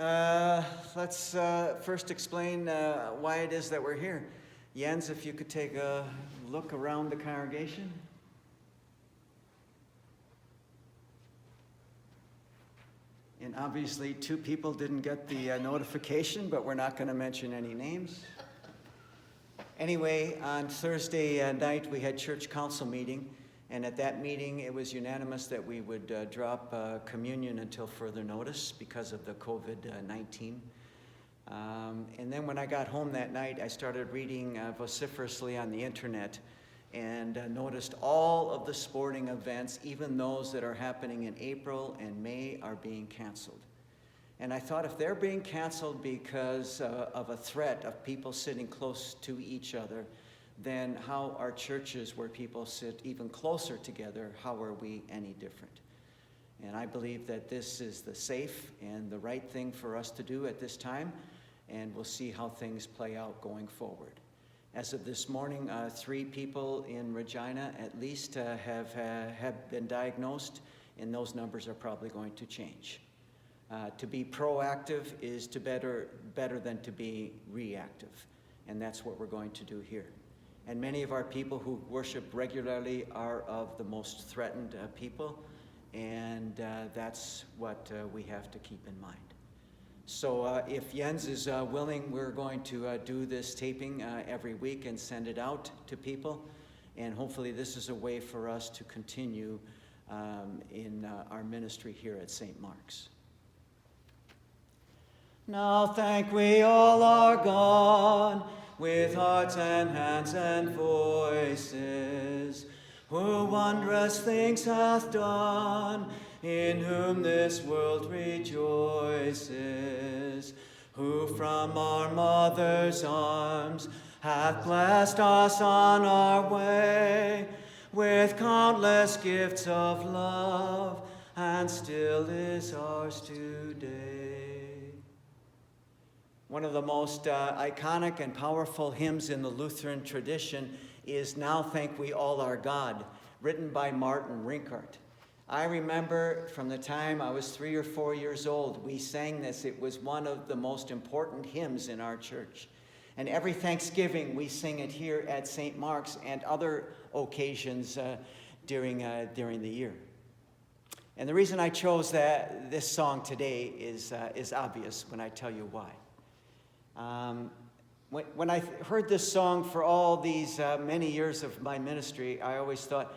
Let's first explain why it is that we're here. Jens, if you could take a look around the congregation. And obviously, two people didn't get the notification, but we're not going to mention any names. Anyway, on Thursday night, we had church council meeting. And at that meeting, it was unanimous that we would drop communion until further notice because of the COVID-19. And then when I got home that night, I started reading vociferously on the internet and noticed all of the sporting events, even those that are happening in April and May, are being canceled. And I thought, if they're being canceled because of a threat of people sitting close to each other, then how are churches where people sit even closer together, how are we any different? And I believe that this is the safe and the right thing for us to do at this time, and we'll see how things play out going forward. As of this morning, 3 people in Regina at least have been diagnosed, and those numbers are probably going to change. To be proactive is better than to be reactive, and that's what we're going to do here. And many of our people who worship regularly are of the most threatened people, and that's what we have to keep in mind. So if Jens is willing, we're going to do this taping every week and send it out to people, and hopefully this is a way for us to continue in our ministry here at St. Mark's. Now thank we all our God, with hearts and hands and voices, who wondrous things hath done, in whom this world rejoices, who from our mother's arms hath blessed us on our way, with countless gifts of love, and still is ours today. One of the most iconic and powerful hymns in the Lutheran tradition is Now Thank We All Our God, written by Martin Rinkart. I remember from the time I was 3 or 4 years old, we sang this. It was one of the most important hymns in our church. And every Thanksgiving, we sing it here at St. Mark's and other occasions during the year. And the reason I chose this song today is obvious when I tell you why. When I heard this song for all these many years of my ministry, I always thought,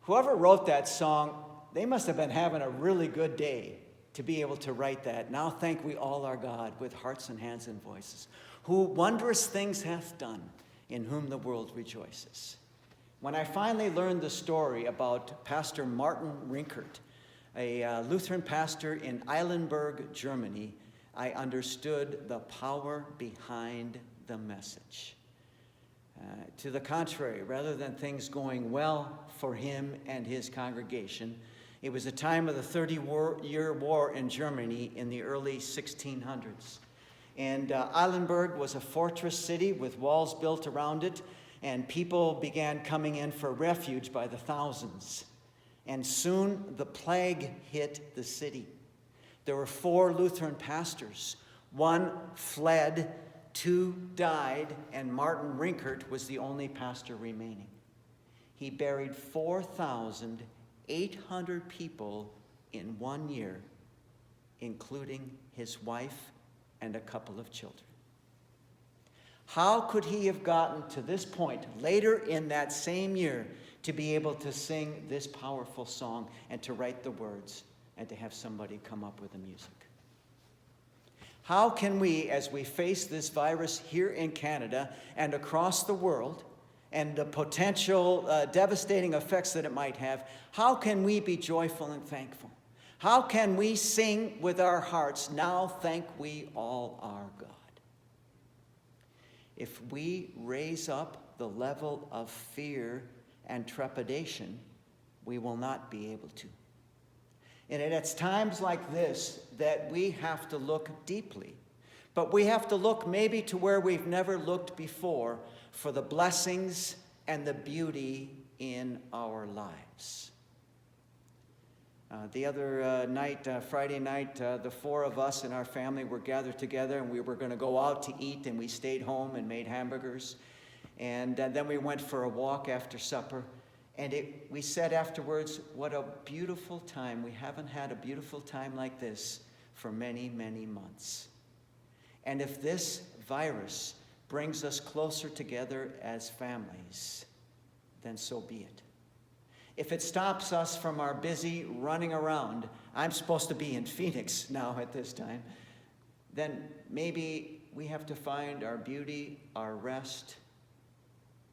whoever wrote that song, they must have been having a really good day to be able to write that. Now thank we all our God, with hearts and hands and voices, who wondrous things hath done, in whom the world rejoices. When I finally learned the story about Pastor Martin Rinkart, a Lutheran pastor in Eilenburg, Germany, I understood the power behind the message. To the contrary, rather than things going well for him and his congregation, it was a time of the 30-year war in Germany in the early 1600s. And Eilenburg was a fortress city with walls built around it, and people began coming in for refuge by the thousands. And soon the plague hit the city. There were 4 Lutheran pastors. 1 fled, 2 died, and Martin Rinkart was the only pastor remaining. He buried 4,800 people in 1 year, including his wife and a couple of children. How could he have gotten to this point later in that same year to be able to sing this powerful song and to write the words and to have somebody come up with the music? How can we, as we face this virus here in Canada and across the world, and the potential devastating effects that it might have, how can we be joyful and thankful? How can we sing with our hearts, now thank we all our God? If we raise up the level of fear and trepidation, we will not be able to. And it's times like this that we have to look deeply. But we have to look maybe to where we've never looked before for the blessings and the beauty in our lives. The other night, Friday night, the four of us in our family were gathered together, and we were going to go out to eat, and we stayed home and made hamburgers. And then we went for a walk after supper. And we said afterwards, what a beautiful time. We haven't had a beautiful time like this for many, many months. And if this virus brings us closer together as families, then so be it. If it stops us from our busy running around, I'm supposed to be in Phoenix now at this time, then maybe we have to find our beauty, our rest,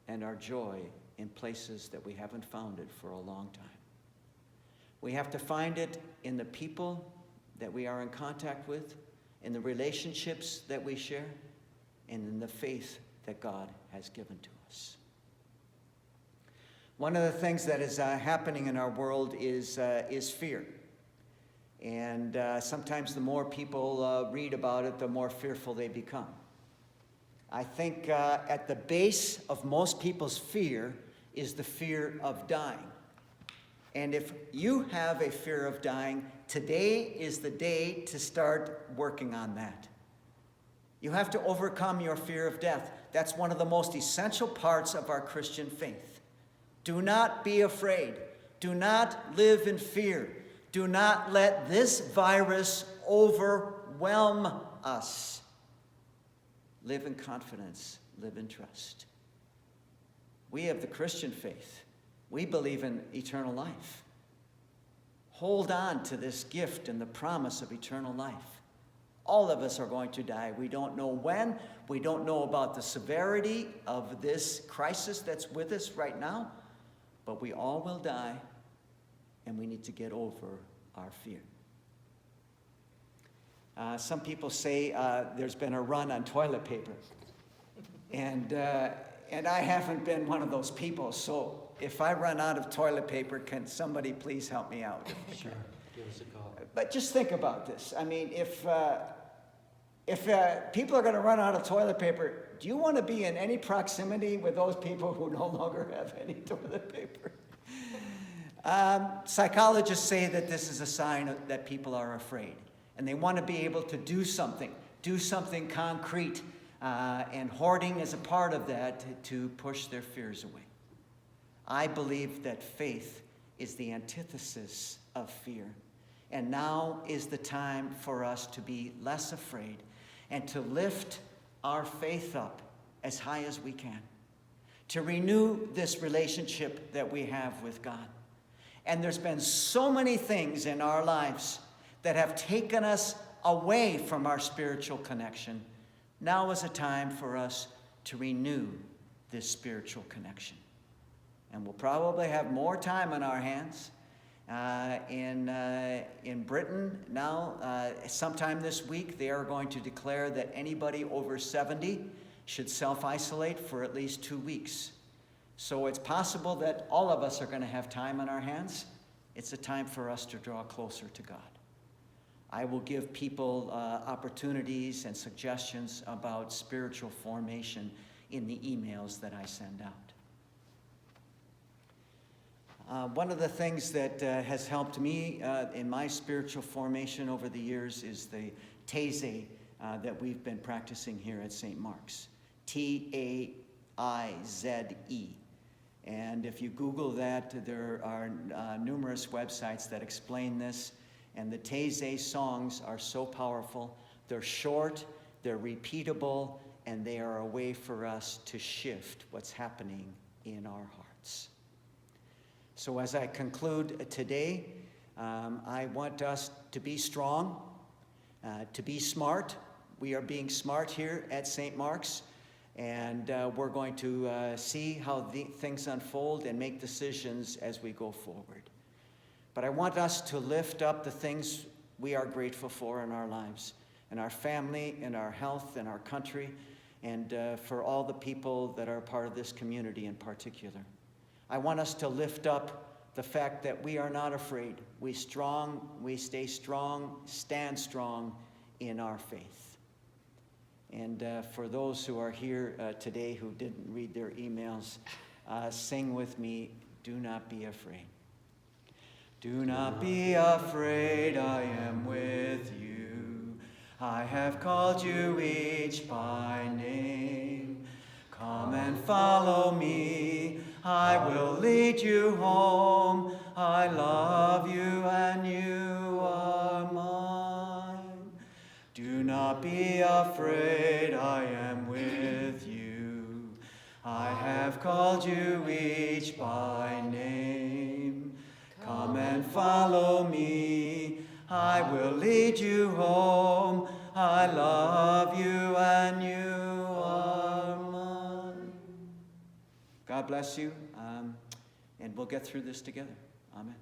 and our joy in places that we haven't found it for a long time. We have to find it in the people that we are in contact with, in the relationships that we share, and in the faith that God has given to us. One of the things that is happening in our world is fear. And sometimes the more people read about it, the more fearful they become. I think at the base of most people's fear is the fear of dying. And if you have a fear of dying, today is the day to start working on that. You have to overcome your fear of death. That's one of the most essential parts of our Christian faith. Do not be afraid. Do not live in fear. Do not let this virus overwhelm us. Live in confidence. Live in trust. We have the Christian faith. We believe in eternal life. Hold on to this gift and the promise of eternal life. All of us are going to die. We don't know when. We don't know about the severity of this crisis that's with us right now. But we all will die, and we need to get over our fear. Some people say there's been a run on toilet paper. And I haven't been one of those people. So if I run out of toilet paper, can somebody please help me out? Sure. Give us a call. But just think about this. I mean, if people are going to run out of toilet paper, do you want to be in any proximity with those people who no longer have any toilet paper? Psychologists say that this is a sign that people are afraid, and they want to be able to do something concrete, and hoarding is a part of that to push their fears away. I believe that faith is the antithesis of fear. And now is the time for us to be less afraid and to lift our faith up as high as we can, to renew this relationship that we have with God. And there's been so many things in our lives that have taken us away from our spiritual connection. Now is a time for us to renew this spiritual connection. And we'll probably have more time on our hands. In Britain now, sometime this week, they are going to declare that anybody over 70 should self-isolate for at least 2 weeks. So it's possible that all of us are going to have time on our hands. It's a time for us to draw closer to God. I will give people opportunities and suggestions about spiritual formation in the emails that I send out. One of the things that has helped me in my spiritual formation over the years is the Taizé that we've been practicing here at St. Mark's. T-A-I-Z-E. And if you Google that, there are numerous websites that explain this. And the Taizé songs are so powerful. They're short, they're repeatable, and they are a way for us to shift what's happening in our hearts. So as I conclude today, I want us to be strong, to be smart. We are being smart here at St. Mark's, and we're going to see how things unfold and make decisions as we go forward. But I want us to lift up the things we are grateful for in our lives, in our family, in our health, in our country, and for all the people that are part of this community in particular. I want us to lift up the fact that we are not afraid. We stay strong, stand strong in our faith. And for those who are here today who didn't read their emails, sing with me, "Do not be afraid." Do not be afraid, I am with you. I have called you each by name. Come and follow me, I will lead you home. I love you and you are mine. Do not be afraid, I am with you. I have called you each by name. Come and follow me, I will lead you home. I love you and you are mine. God bless you, and we'll get through this together. Amen.